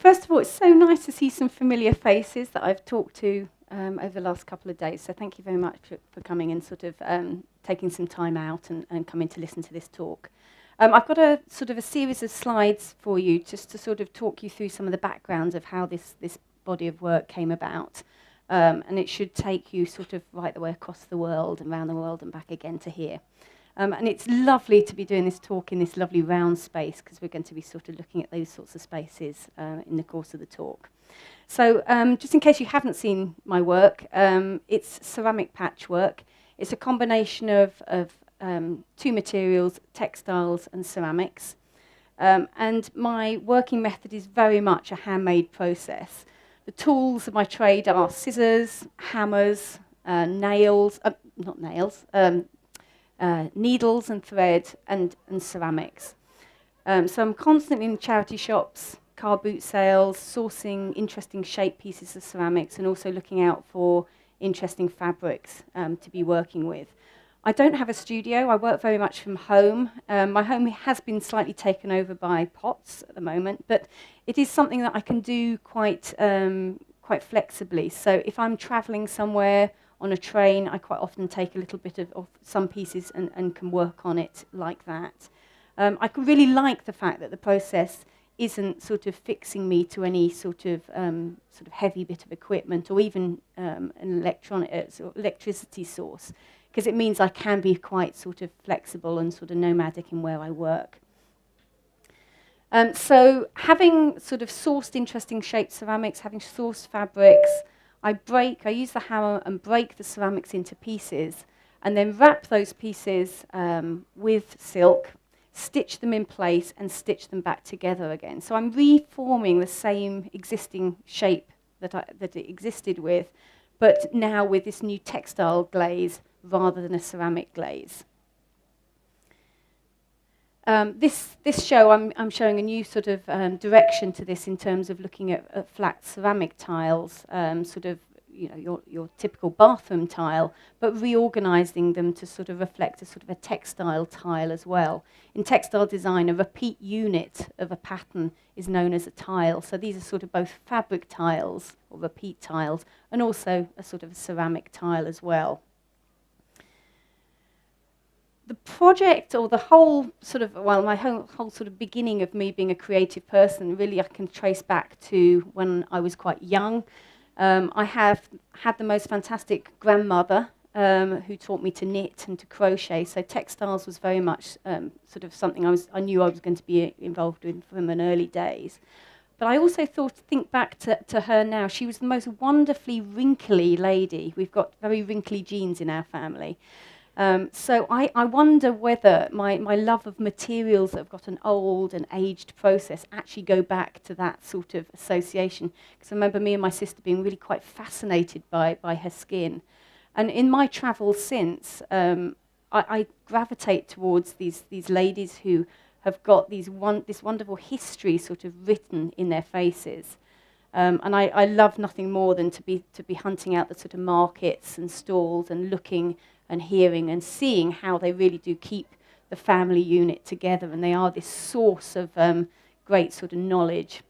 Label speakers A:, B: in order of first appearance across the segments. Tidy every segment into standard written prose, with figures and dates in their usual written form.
A: First of all, it's so nice to see some familiar faces that I've talked to over the last couple of days. So thank you very much for coming and sort of taking some time out and coming to listen to this talk. I've got a sort of a series of slides for you just to sort of talk you through some of the background of how this body of work came about. And it should take you sort of right the way across the world and around the world and back again to here. And it's lovely to be doing this talk in this lovely round space because we're going to be sort of looking at those sorts of spaces in the course of the talk. So just in case you haven't seen my work, it's ceramic patchwork. It's a combination of two materials, textiles and ceramics. And my working method is very much a handmade process. The tools of my trade are scissors, hammers, nails, not nails, needles and thread and ceramics. So I'm constantly in charity shops, car boot sales, sourcing interesting shape pieces of ceramics and also looking out for interesting fabrics to be working with. I don't have a studio. I work very much from home. My home has been slightly taken over by pots at the moment, but it is something that I can do quite flexibly. So if I'm traveling somewhere on a train, I quite often take a little bit of some pieces and can work on it like that. I really like the fact that the process isn't sort of fixing me to any sort of heavy bit of equipment or even an electricity source, because it means I can be quite sort of flexible and sort of nomadic in where I work. So having sort of sourced interesting shaped ceramics, having sourced fabrics, I use the hammer and break the ceramics into pieces and then wrap those pieces with silk, stitch them in place and stitch them back together again. So I'm reforming the same existing shape that it existed with, but now with this new textile glaze rather than a ceramic glaze. This show, I'm showing a new sort of direction to this in terms of looking at flat ceramic tiles, sort of your typical bathroom tile, but reorganising them to sort of reflect a sort of a textile tile as well. In textile design, a repeat unit of a pattern is known as a tile. So these are sort of both fabric tiles or repeat tiles and also a sort of a ceramic tile as well. The project, or the whole sort of, my whole sort of beginning of me being a creative person, really I can trace back to when I was quite young. I have had the most fantastic grandmother who taught me to knit and to crochet, so textiles was very much sort of something I knew I was going to be involved in from an early days. But I also think back to her now. She was the most wonderfully wrinkly lady. We've got very wrinkly genes in our family. So I wonder whether my love of materials that have got an old and aged process actually go back to that sort of association. Because I remember me and my sister being really quite fascinated by her skin. And in my travels since, I gravitate towards these ladies who have got this wonderful history sort of written in their faces. And I love nothing more than to be hunting out the sort of markets and stalls and looking and hearing and seeing how they really do keep the family unit together, and they are this source of great sort of knowledge.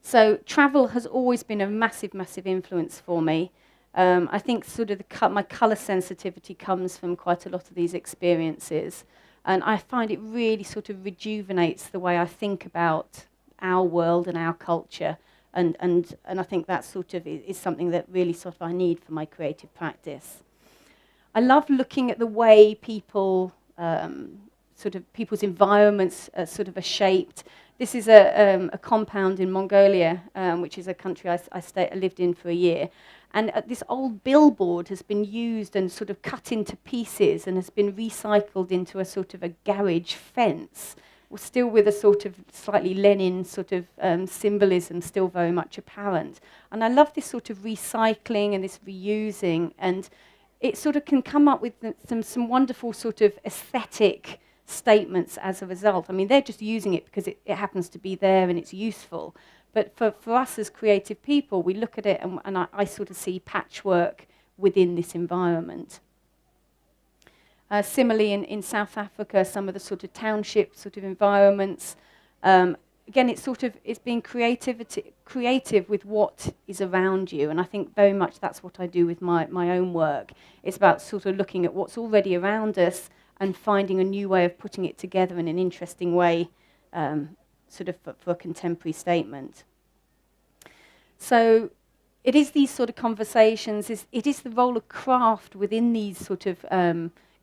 A: So travel has always been a massive, massive influence for me. I think sort of my colour sensitivity comes from quite a lot of these experiences, and I find it really sort of rejuvenates the way I think about our world and our culture, and I think that sort of is something that really sort of I need for my creative practice. I love looking at the way people's environments sort of are shaped. This is a compound in Mongolia, which is a country I lived in for a year. And this old billboard has been used and sort of cut into pieces and has been recycled into a sort of a garage fence, still with a sort of slightly Lenin sort of symbolism still very much apparent. And I love this sort of recycling and this reusing, and it sort of can come up with some wonderful sort of aesthetic statements as a result. I mean, they're just using it because it happens to be there and it's useful. But for us as creative people, we look at it and I sort of see patchwork within this environment. Similarly, in South Africa, some of the sort of township sort of environments, again, it's being creative with what is around you, and I think very much that's what I do with my own work. It's about sort of looking at what's already around us and finding a new way of putting it together in an interesting way, sort of for a contemporary statement. So it is these sort of conversations, it is the role of craft within these sort of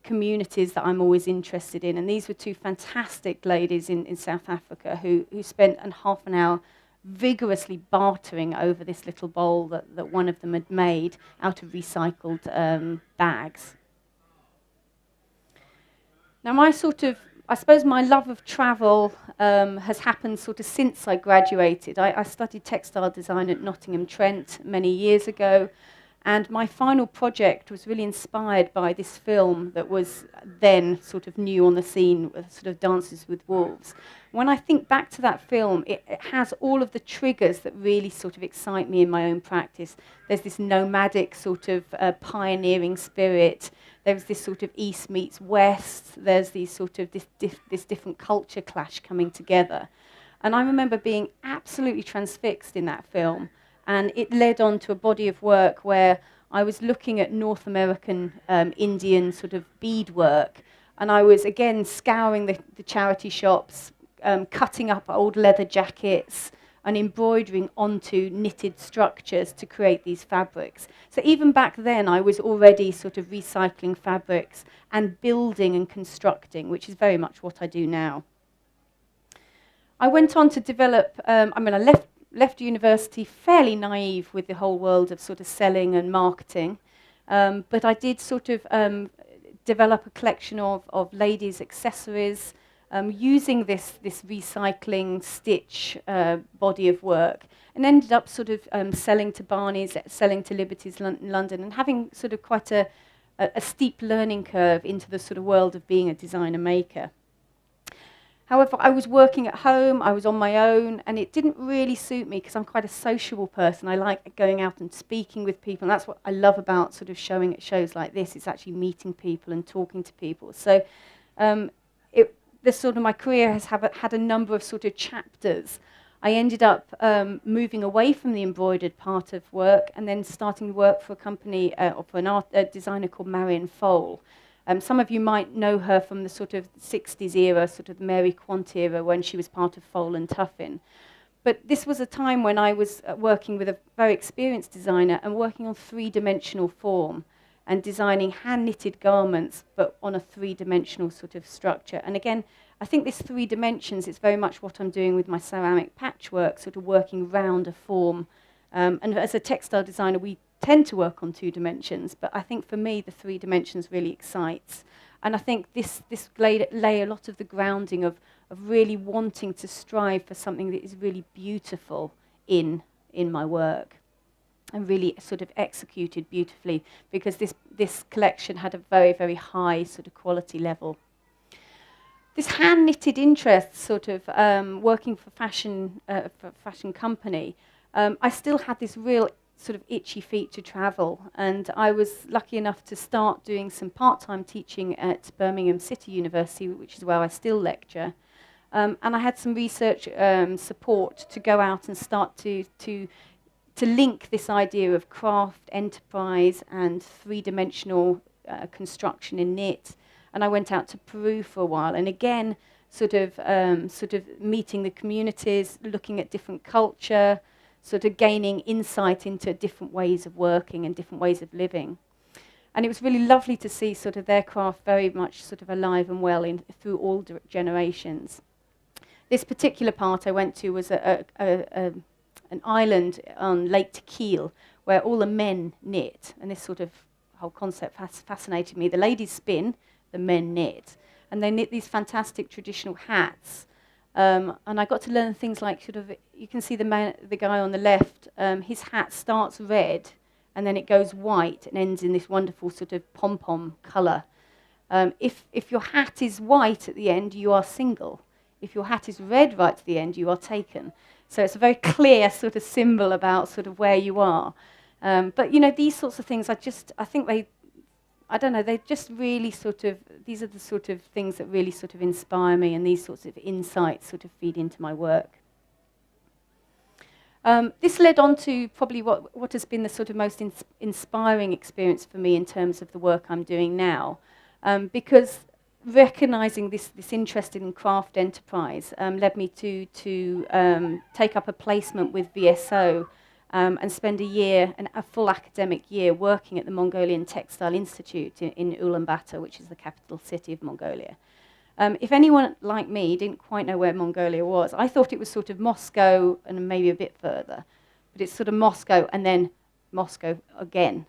A: communities that I'm always interested in. And these were two fantastic ladies in South Africa who spent half an hour vigorously bartering over this little bowl that one of them had made out of recycled bags. Now I suppose my love of travel has happened sort of since I graduated. I studied textile design at Nottingham Trent many years ago, and my final project was really inspired by this film that was then sort of new on the scene, sort of Dances with Wolves. When I think back to that film, it has all of the triggers that really sort of excite me in my own practice. There's this nomadic sort of pioneering spirit. There's this sort of East meets West. There's these sort of this different culture clash coming together. And I remember being absolutely transfixed in that film. And it led on to a body of work where I was looking at North American Indian sort of beadwork. And I was, again, scouring the charity shops, cutting up old leather jackets and embroidering onto knitted structures to create these fabrics. So even back then, I was already sort of recycling fabrics and building and constructing, which is very much what I do now. I went on to develop, I left university fairly naive with the whole world of sort of selling and marketing, but I did sort of develop a collection of ladies' accessories, using this recycling stitch body of work, and ended up sort of selling to Barney's, selling to Liberty's in London, and having sort of quite a steep learning curve into the sort of world of being a designer maker. However, I was working at home, I was on my own, and it didn't really suit me because I'm quite a sociable person. I like going out and speaking with people, and that's what I love about sort of showing at shows like this. It's actually meeting people and talking to people. So my career has had a number of sort of chapters. I ended up moving away from the embroidered part of work and then starting to work for a company, or for a designer called Marion Fole. Some of you might know her from the sort of 60s era, sort of the Mary Quant era, when she was part of Fole and Tuffin. But this was a time when I was working with a very experienced designer and working on three-dimensional form and designing hand-knitted garments, but on a three-dimensional sort of structure. And again, I think this 3 dimensions is very much what I'm doing with my ceramic patchwork, sort of working round a form. And as a textile designer, we tend to work on 2 dimensions, but I think for me the 3 dimensions really excites. And I think this lay a lot of the grounding of really wanting to strive for something that is really beautiful in my work, and really sort of executed beautifully, because this collection had a very, very high sort of quality level. This hand-knitted interest, sort of working for a fashion company, I still had this real sort of itchy feet to travel, and I was lucky enough to start doing some part-time teaching at Birmingham City University, which is where I still lecture, and I had some research support to go out and start to link this idea of craft, enterprise, and 3-dimensional construction in knit. And I went out to Peru for a while, and again, sort of meeting the communities, looking at different culture, sort of gaining insight into different ways of working and different ways of living. And it was really lovely to see sort of their craft very much sort of alive and well through all generations. This particular part I went to was an island on Lake Tequil, where all the men knit, and this sort of whole concept fascinated me. The ladies spin, the men knit, and they knit these fantastic traditional hats. And I got to learn things like sort of, you can see the guy on the left, his hat starts red and then it goes white and ends in this wonderful sort of pom-pom colour. If your hat is white at the end, you are single. If your hat is red right to the end, you are taken. So it's a very clear sort of symbol about sort of where you are. But, you know, these sorts of things, I think they just really sort of, these are the sort of things that really sort of inspire me, and these sorts of insights sort of feed into my work. This led on to probably what has been the sort of most inspiring experience for me in terms of the work I'm doing now, because recognising this interest in craft enterprise led me to take up a placement with VSO and spend a full academic year working at the Mongolian Textile Institute in Ulaanbaatar, which is the capital city of Mongolia. If anyone like me didn't quite know where Mongolia was, I thought it was sort of Moscow and maybe a bit further, but it's sort of Moscow and then Moscow again.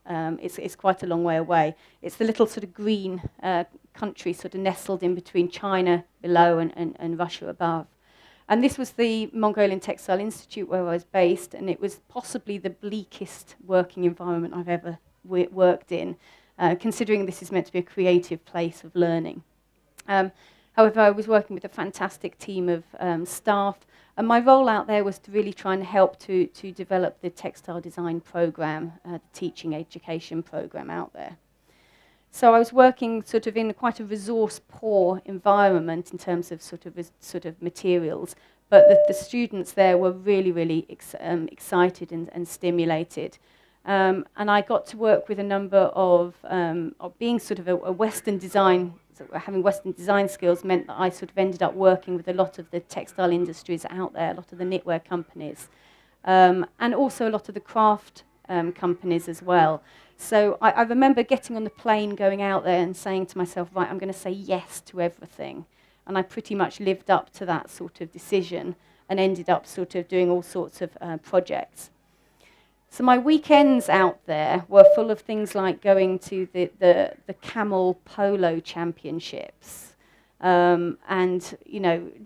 A: It's quite a long way away. It's the little sort of green country sort of nestled in between China below and Russia above. And this was the Mongolian Textile Institute where I was based, and it was possibly the bleakest working environment I've ever worked in, considering this is meant to be a creative place of learning. However, I was working with a fantastic team of staff, and my role out there was to really try and help to develop the textile design program, the teaching education program out there. So I was working sort of in quite a resource-poor environment in terms of sort of materials, but the students there were really excited and stimulated. And I got to work with a number of being sort of a Western design. So having Western design skills meant that I sort of ended up working with a lot of the textile industries out there, a lot of the knitwear companies, and also a lot of the craft companies as well. So I remember getting on the plane, going out there and saying to myself, right, I'm going to say yes to everything. And I pretty much lived up to that sort of decision and ended up sort of doing all sorts of projects. So my weekends out there were full of things like going to the camel polo championships, and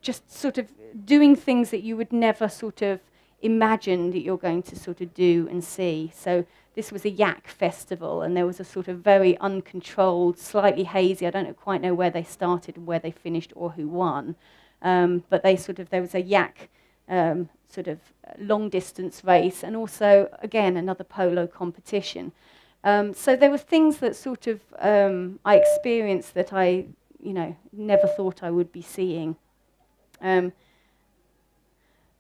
A: just sort of doing things that you would never sort of imagine that you're going to sort of do and see. So this was a yak festival, and there was a sort of very uncontrolled, slightly hazy. I don't quite know where they started and where they finished or who won, but there was a yak sort of long distance race, and also again another polo competition. So there were things that sort of I experienced that I never thought I would be seeing.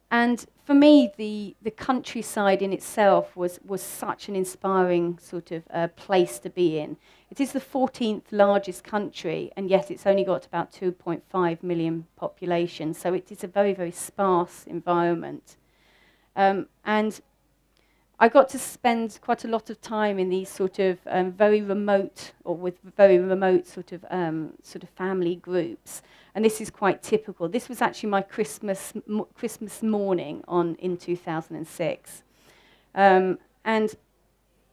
A: And for me, the countryside in itself was such an inspiring sort of place to be in. It is the 14th largest country, and yet it's only got about 2.5 million population, so it is a very sparse environment. And I got to spend quite a lot of time in these sort of very remote sort of family groups. And this is quite typical. This was actually my Christmas morning in 2006. And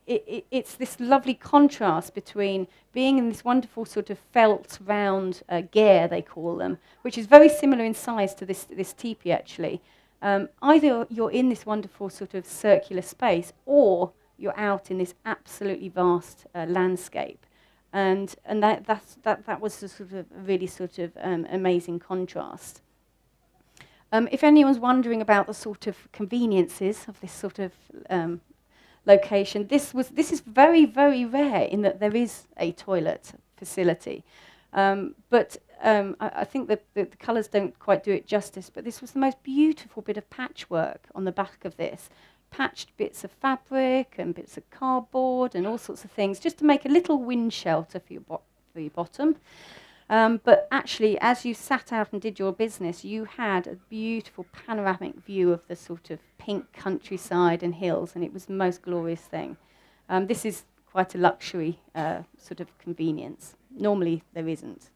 A: it's this lovely contrast between being in this wonderful sort of felt round gear, they call them, which is very similar in size to this Tipi actually. Either you're in this wonderful sort of circular space, or you're out in this absolutely vast landscape. And that was a sort of really sort of amazing contrast. If anyone's wondering about the sort of conveniences of this sort of location, this is very rare in that there is a toilet facility. But I think that the colours don't quite do it justice, but this was the most beautiful bit of patchwork on the back of this. Patched bits of fabric and bits of cardboard and all sorts of things, just to make a little wind shelter for your bottom. But actually, as you sat out and did your business, you had a beautiful panoramic view of the sort of pink countryside and hills, and it was the most glorious thing. This is quite a luxury sort of convenience. Normally, there isn't.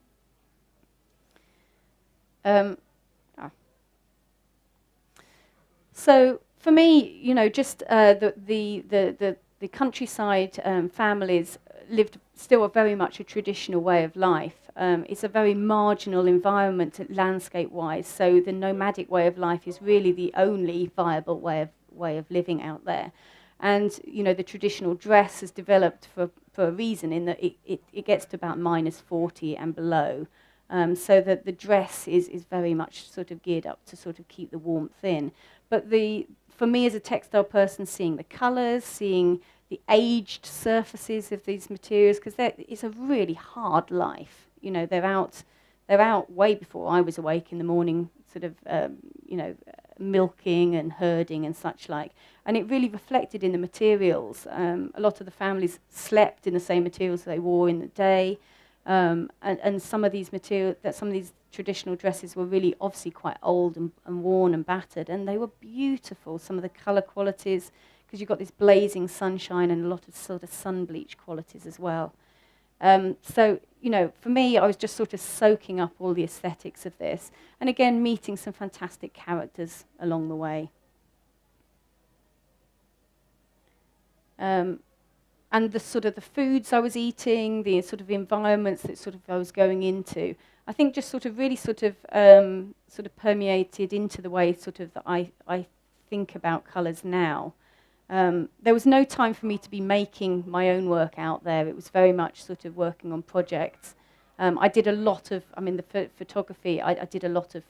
A: So for me, just the countryside families lived still very much a traditional way of life. It's a very marginal environment landscape-wise, so the nomadic way of life is really the only viable way of living out there. And the traditional dress has developed for a reason, in that it gets to about -40 and below. So that the dress is very much sort of geared up to sort of keep the warmth in. But for me as a textile person, seeing the colours, seeing the aged surfaces of these materials, because it's a really hard life. They're out way before I was awake in the morning, sort of milking and herding and such like. And it really reflected in the materials. A lot of the families slept in the same materials they wore in the day. And some of these traditional dresses were really obviously quite old and worn and battered, and they were beautiful. Some of the colour qualities, because you've got this blazing sunshine and a lot of sort of sun bleach qualities as well. So, you know, for me, I was just sort of soaking up all the aesthetics of this, and again, meeting some fantastic characters along the way. And the sort of the foods I was eating, the sort of environments that sort of I was going into, I think just sort of really sort of permeated into the way sort of that I think about colours now. There was no time for me to be making my own work out there. It was very much sort of working on projects. I did a lot of, photography, I did a lot of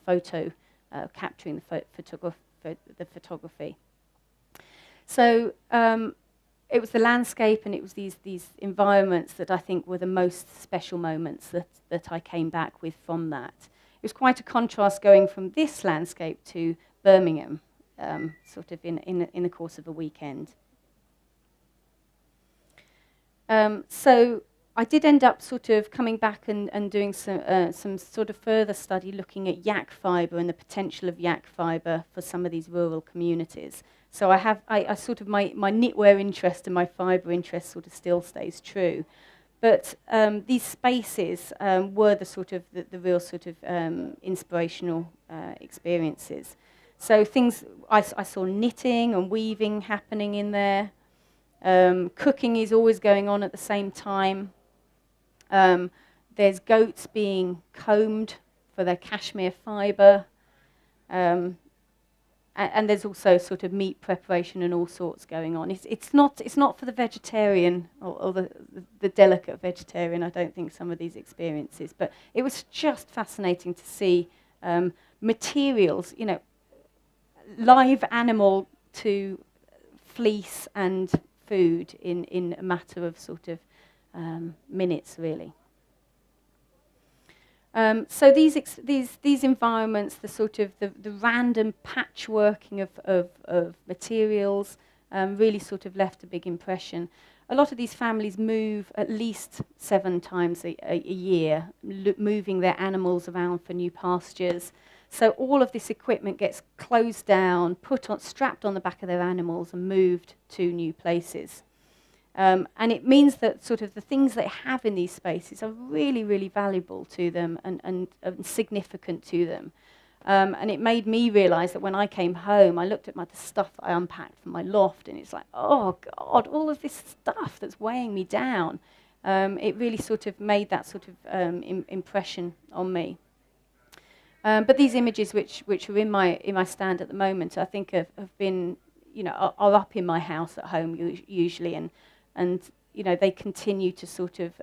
A: capturing the photography. So it was the landscape and it was these environments that I think were the most special moments that I came back with from that. It was quite a contrast going from this landscape to Birmingham, sort of in the course of a weekend. So I did end up sort of coming back and doing some sort of further study looking at yak fibre and the potential of yak fibre for some of these rural communities. So I sort of, my knitwear interest and my fibre interest sort of still stays true. But these spaces were the sort of, the real sort of inspirational experiences. So things, I saw knitting and weaving happening in there. Cooking is always going on at the same time. There's goats being combed for their cashmere fibre. And there's also sort of meat preparation and all sorts going on. It's not for the vegetarian or the delicate vegetarian, I don't think, some of these experiences. But it was just fascinating to see materials, you know, live animal to fleece and food in a matter of sort of minutes, really. So these environments, the sort of the random patchworking of materials, really sort of left a big impression. A lot of these families move at least 7 times a year, moving their animals around for new pastures. So all of this equipment gets closed down, strapped on the back of their animals and moved to new places. And it means that sort of the things they have in these spaces are really, really valuable to them and significant to them. And it made me realise that when I came home, I looked at the stuff that I unpacked from my loft, and it's like, oh, God, all of this stuff that's weighing me down. It really sort of made that sort of impression on me. But these images which are in my stand at the moment, I think have been, you know, are up in my house at home usually, and you know, they continue to sort of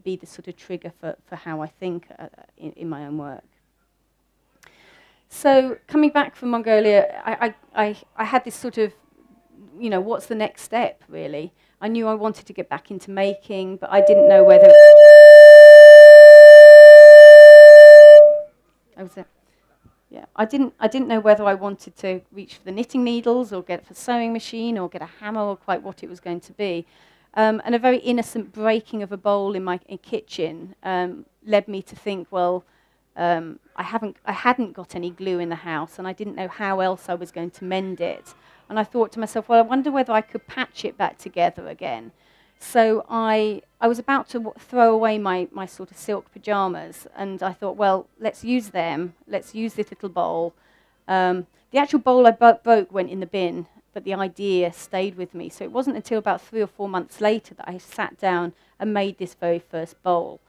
A: be the sort of trigger for how I think in my own work. So coming back from Mongolia, I had this sort of, you know, what's the next step, really? I knew I wanted to get back into making, but I didn't know whether... I didn't know whether I wanted to reach for the knitting needles or get a sewing machine or get a hammer or quite what it was going to be. And a very innocent breaking of a bowl in my kitchen led me to think, well, I hadn't got any glue in the house, and I didn't know how else I was going to mend it. And I thought to myself, well, I wonder whether I could patch it back together again. So I was about to throw away my sort of silk pyjamas, and I thought, well, let's use them. Let's use this little bowl. The actual bowl I broke went in the bin, but the idea stayed with me. So it wasn't until about 3 or 4 months later that I sat down and made this very first bowl.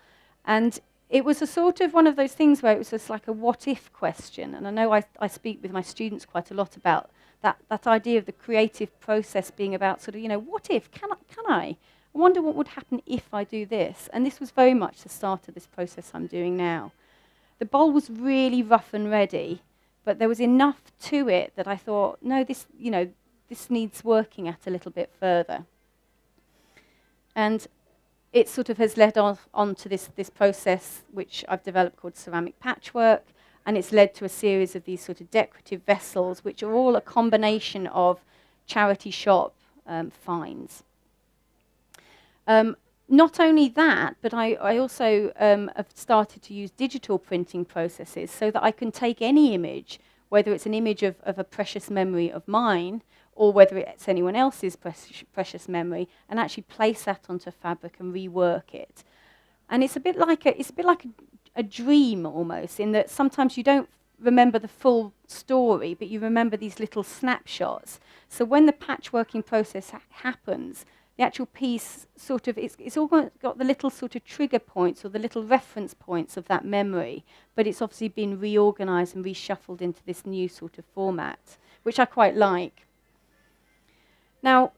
A: And it was a sort of one of those things where it was just like a what-if question. And I know I speak with my students quite a lot about that idea of the creative process being about sort of, you know, what if? Can I? I wonder what would happen if I do this. And this was very much the start of this process I'm doing now. The bowl was really rough and ready, but there was enough to it that I thought, no, this needs working at a little bit further. And it sort of has led on to this process which I've developed called ceramic patchwork. and it's led to a series of these sort of decorative vessels, which are all a combination of charity shop finds. Not only that, but I also have started to use digital printing processes so that I can take any image, whether it's an image of a precious memory of mine, or whether it's anyone else's precious memory, and actually place that onto fabric and rework it. And it's a bit like a dream almost, in that sometimes you don't remember the full story, but you remember these little snapshots. So when the patchworking process happens, the actual piece sort of, it's all got the little sort of trigger points or the little reference points of that memory, but it's obviously been reorganized and reshuffled into this new sort of format, which I quite like. Now,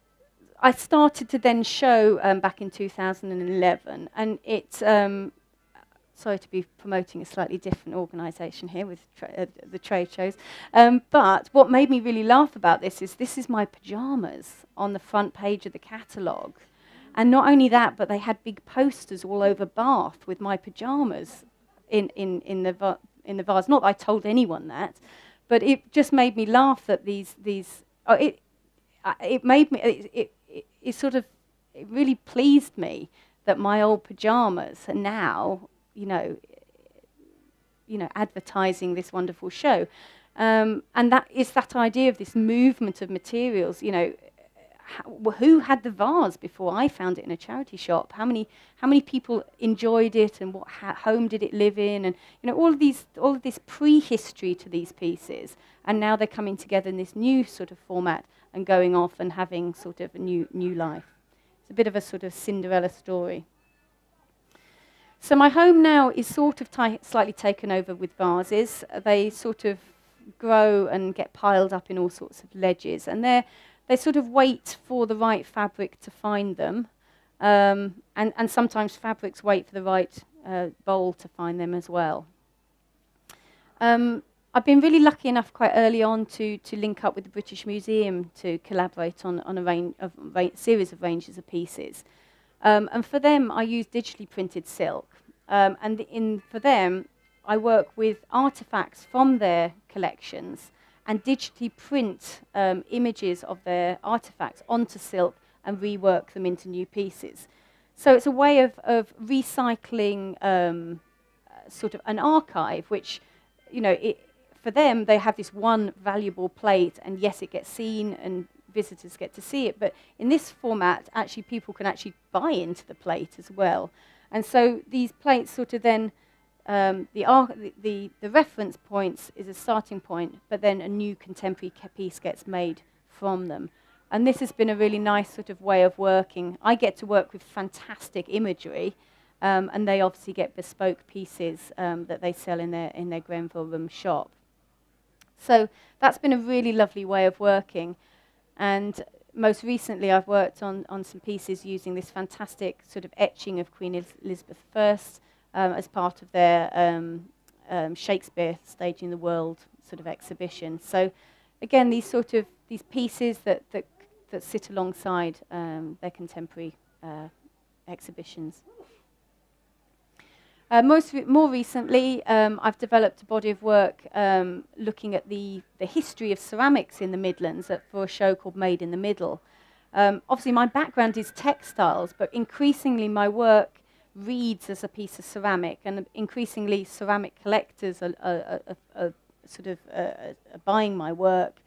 A: I started to then show back in 2011, and it's, sorry to be promoting a slightly different organisation here with the trade shows, but what made me really laugh about this is my pyjamas on the front page of the catalogue. And not only that, but they had big posters all over Bath with my pyjamas in the vase. Not that I told anyone that, but it just made me laugh that it really pleased me that my old pyjamas are now, you know, advertising this wonderful show. And that is that idea of this movement of materials, you know, who had the vase before I found it in a charity shop? How many people enjoyed it, and what home did it live in? And you know, all of this prehistory to these pieces, and now they're coming together in this new sort of format and going off and having sort of a new life. It's a bit of a sort of Cinderella story. So my home now is sort of slightly taken over with vases. They sort of grow and get piled up in all sorts of ledges, and they sort of wait for the right fabric to find them, and sometimes fabrics wait for the right bowl to find them as well. I've been really lucky enough quite early on to link up with the British Museum to collaborate on a series of ranges of pieces. And for them, I use digitally printed silk. For them, I work with artifacts from their collections and digitally print images of their artifacts onto silk and rework them into new pieces. So it's a way of recycling sort of an archive, which, you know, for them, they have this one valuable plate, and yes, it gets seen and visitors get to see it, but in this format, actually people can actually buy into the plate as well. And so these plates sort of then, the reference points is a starting point, but then a new contemporary piece gets made from them. And this has been a really nice sort of way of working. I get to work with fantastic imagery, and they obviously get bespoke pieces that they sell in their Grenville Room shop. So that's been a really lovely way of working. And most recently, I've worked on some pieces using this fantastic sort of etching of Queen Elizabeth I as part of their Shakespeare Staging the World sort of exhibition. So again, these pieces that sit alongside their contemporary exhibitions. More recently, I've developed a body of work looking at the history of ceramics in the Midlands for a show called Made in the Middle. Obviously, my background is textiles, but increasingly my work reads as a piece of ceramic, and increasingly ceramic collectors are buying my work.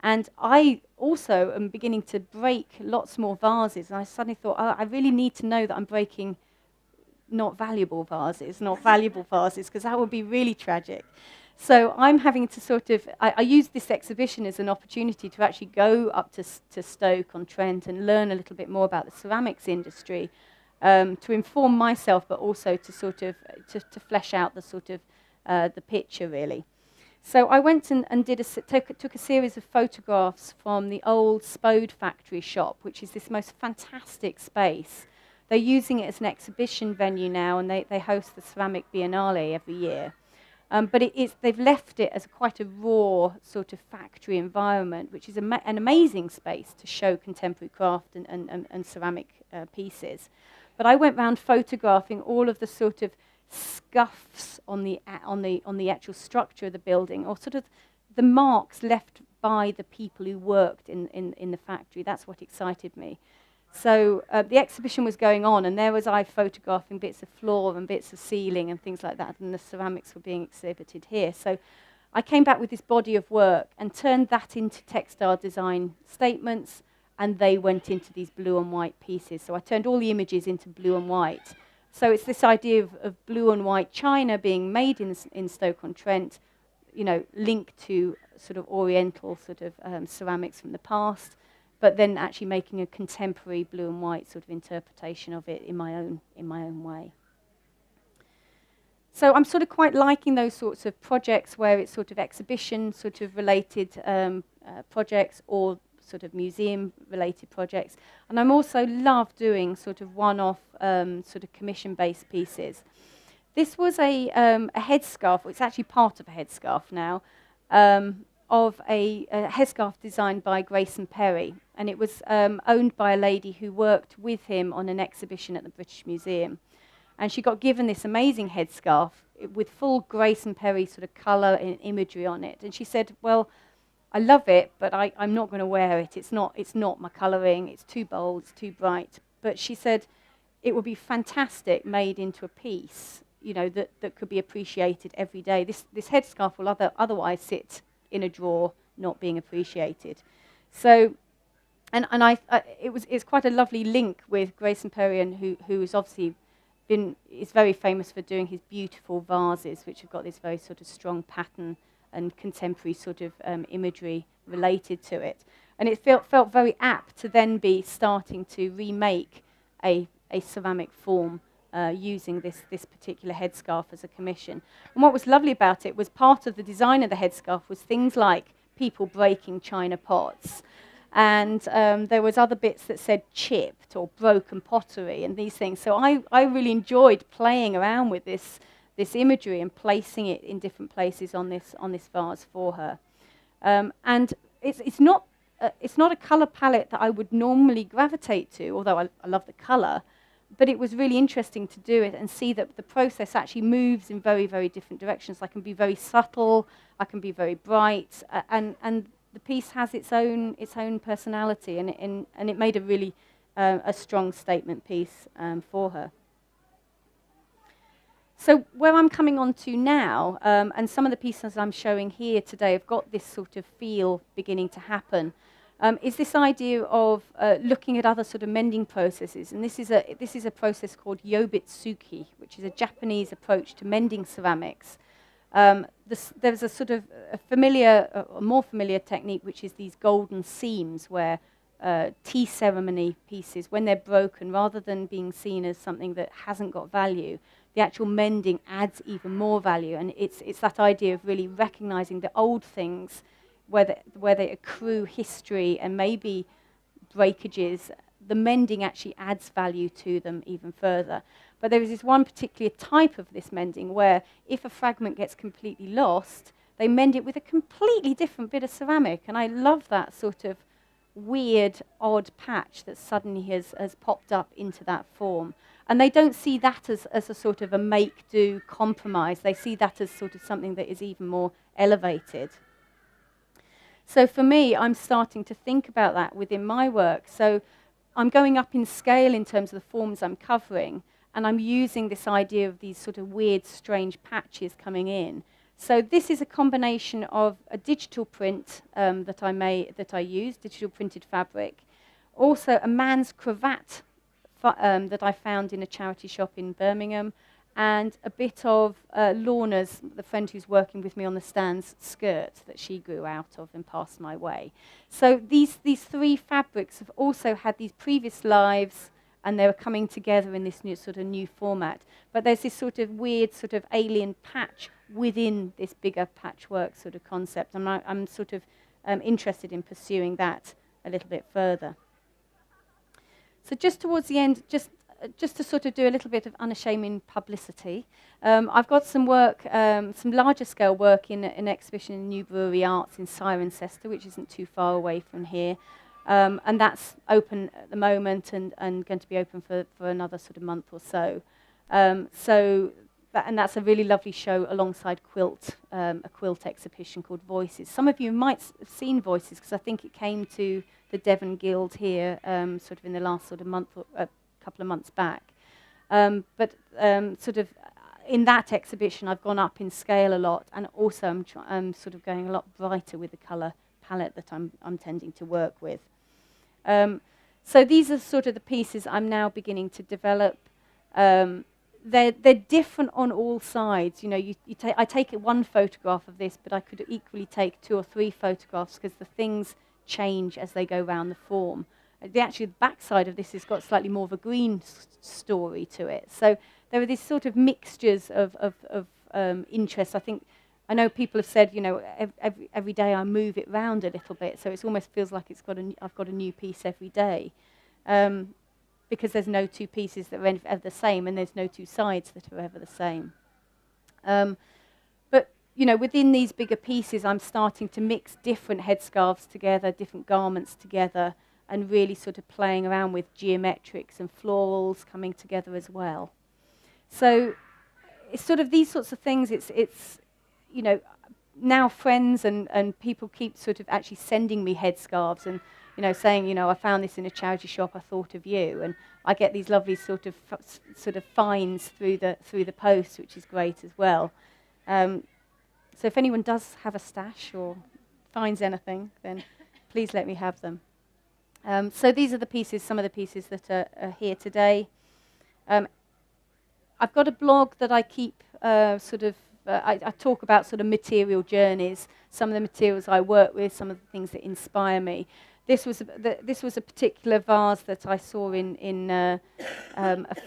A: And I also am beginning to break lots more vases, and I suddenly thought, oh, I really need to know that I'm breaking not valuable vases, because that would be really tragic. So I'm having to I use this exhibition as an opportunity to actually go up to Stoke-on-Trent and learn a little bit more about the ceramics industry, to inform myself, but also to flesh out the picture, really. So I went and took a series of photographs from the old Spode factory shop, which is this most fantastic space. They're using it as an exhibition venue now, and they host the Ceramic Biennale every year. But they've left it as quite a raw sort of factory environment, which is an amazing space to show contemporary craft and ceramic pieces. But I went round photographing all of the sort of scuffs on the actual structure of the building, or sort of the marks left by the people who worked in the factory. That's what excited me. So the exhibition was going on, and there was I photographing bits of floor and bits of ceiling and things like that, and the ceramics were being exhibited here. So I came back with this body of work and turned that into textile design statements, and they went into these blue and white pieces. So I turned all the images into blue and white. So it's this idea of blue and white china being made in Stoke-on-Trent, linked to sort of oriental sort of ceramics from the past, but then actually making a contemporary blue and white sort of interpretation of it in my own way. So I'm sort of quite liking those sorts of projects where it's sort of exhibition sort of related projects or sort of museum-related projects. And I'm also love doing sort of one-off sort of commission-based pieces. This was a headscarf, it's actually part of a headscarf now, of a headscarf designed by Grayson Perry. And it was owned by a lady who worked with him on an exhibition at the British Museum. And she got given this amazing headscarf with full Grayson Perry sort of colour and imagery on it. And she said, well, I love it, but I'm not going to wear it. It's not my colouring. It's too bold. It's too bright. But she said it would be fantastic made into a piece, that could be appreciated every day. This headscarf will otherwise sit in a drawer, not being appreciated. So, it's quite a lovely link with Grayson Perry, who is obviously is very famous for doing his beautiful vases, which have got this very sort of strong pattern and contemporary sort of imagery related to it. And it felt very apt to then be starting to remake a ceramic form using this particular headscarf as a commission. And what was lovely about it was part of the design of the headscarf was things like people breaking china pots. And there was other bits that said chipped or broken pottery and these things. So I really enjoyed playing around with this imagery and placing it in different places on this vase for her. And it's not a colour palette that I would normally gravitate to, although I love the colour. But it was really interesting to do it and see that the process actually moves in very, very different directions. I can be very subtle, I can be very bright, and the piece has its own personality, and it made a really a strong statement piece for her. So where I'm coming on to now, and some of the pieces I'm showing here today have got this sort of feel beginning to happen, is this idea of looking at other sort of mending processes. And this is a process called Yobitsuki, which is a Japanese approach to mending ceramics. There's a sort of a more familiar technique, which is these golden seams, where tea ceremony pieces, when they're broken, rather than being seen as something that hasn't got value, the actual mending adds even more value. And it's that idea of really recognizing the old things where they accrue history and maybe breakages. The mending actually adds value to them even further. But there is this one particular type of this mending where if a fragment gets completely lost, they mend it with a completely different bit of ceramic. And I love that sort of weird, odd patch that suddenly has popped up into that form. And they don't see that as a sort of a make-do compromise. They see that as sort of something that is even more elevated. So for me, I'm starting to think about that within my work. So I'm going up in scale in terms of the forms I'm covering, and I'm using this idea of these sort of weird, strange patches coming in. So this is a combination of a digital print that I use, digital printed fabric, also a man's cravat that I found in a charity shop in Birmingham, and a bit of Lorna's, the friend who's working with me on the stands, skirt that she grew out of and passed my way. So these three fabrics have also had these previous lives, and they were coming together in this new format. But there's this sort of weird sort of alien patch within this bigger patchwork sort of concept. And I'm sort of interested in pursuing that a little bit further. So just towards the end, just to sort of do a little bit of unashaming publicity, I've got some work, some larger scale work in an exhibition in New Brewery Arts in Cirencester, which isn't too far away from here. And that's open at the moment and going to be open for another sort of month or so. So that's a really lovely show alongside a quilt exhibition called Voices. Some of you might have seen Voices because I think it came to the Devon Guild here sort of in the last sort of month or a couple of months back. But sort of in that exhibition, I've gone up in scale a lot, and also I'm sort of going a lot brighter with the colour palette that I'm tending to work with. So these are sort of the pieces I'm now beginning to develop. They're different on all sides. You know, I take one photograph of this, but I could equally take 2 or 3 photographs because the things change as they go round the form. The backside of this has got slightly more of a green story to it. So there are these sort of mixtures of interests. I know people have said, you know, every day I move it round a little bit, so it almost feels like I've got a new piece every day. Because there's no 2 pieces that are ever the same, and there's no 2 sides that are ever the same. But, you know, within these bigger pieces, I'm starting to mix different headscarves together, different garments together, and really sort of playing around with geometrics and florals coming together as well. So it's sort of these sorts of things. It's you know, now friends and people keep sort of actually sending me headscarves and, you know, saying, you know, I found this in a charity shop, I thought of you. And I get these lovely sort of finds through the post, which is great as well. So if anyone does have a stash or finds anything, then please let me have them. So these are the pieces, some of the pieces that are here today. I've got a blog that I keep I talk about sort of material journeys, some of the materials I work with, some of the things that inspire me. This was a particular vase that I saw in a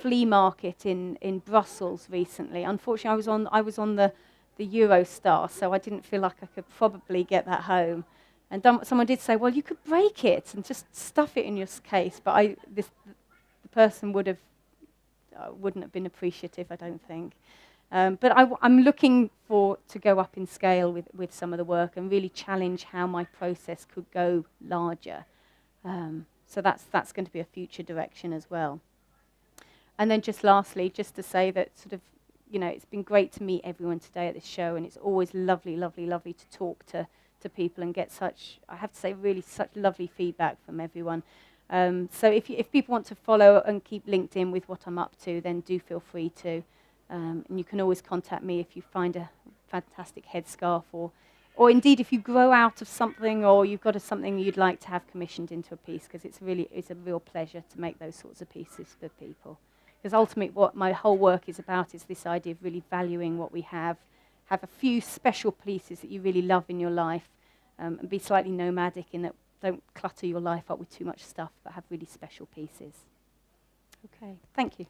A: flea market in Brussels recently. Unfortunately, I was on the Eurostar, so I didn't feel like I could probably get that home. And someone did say, well, you could break it and just stuff it in your case, but the person wouldn't have been appreciative, I don't think. But I'm looking to go up in scale with some of the work and really challenge how my process could go larger. So that's going to be a future direction as well. And then just lastly, just to say that sort of, you know, it's been great to meet everyone today at this show, and it's always lovely, lovely, lovely to talk to people and get such, I have to say, really such lovely feedback from everyone. So if people want to follow and keep linked in with what I'm up to, then do feel free to. And you can always contact me if you find a fantastic headscarf, or indeed if you grow out of something, or you've got something you'd like to have commissioned into a piece, because it's a real pleasure to make those sorts of pieces for people. Because ultimately what my whole work is about is this idea of really valuing what we have a few special pieces that you really love in your life, and be slightly nomadic in that don't clutter your life up with too much stuff, but have really special pieces. Okay, thank you.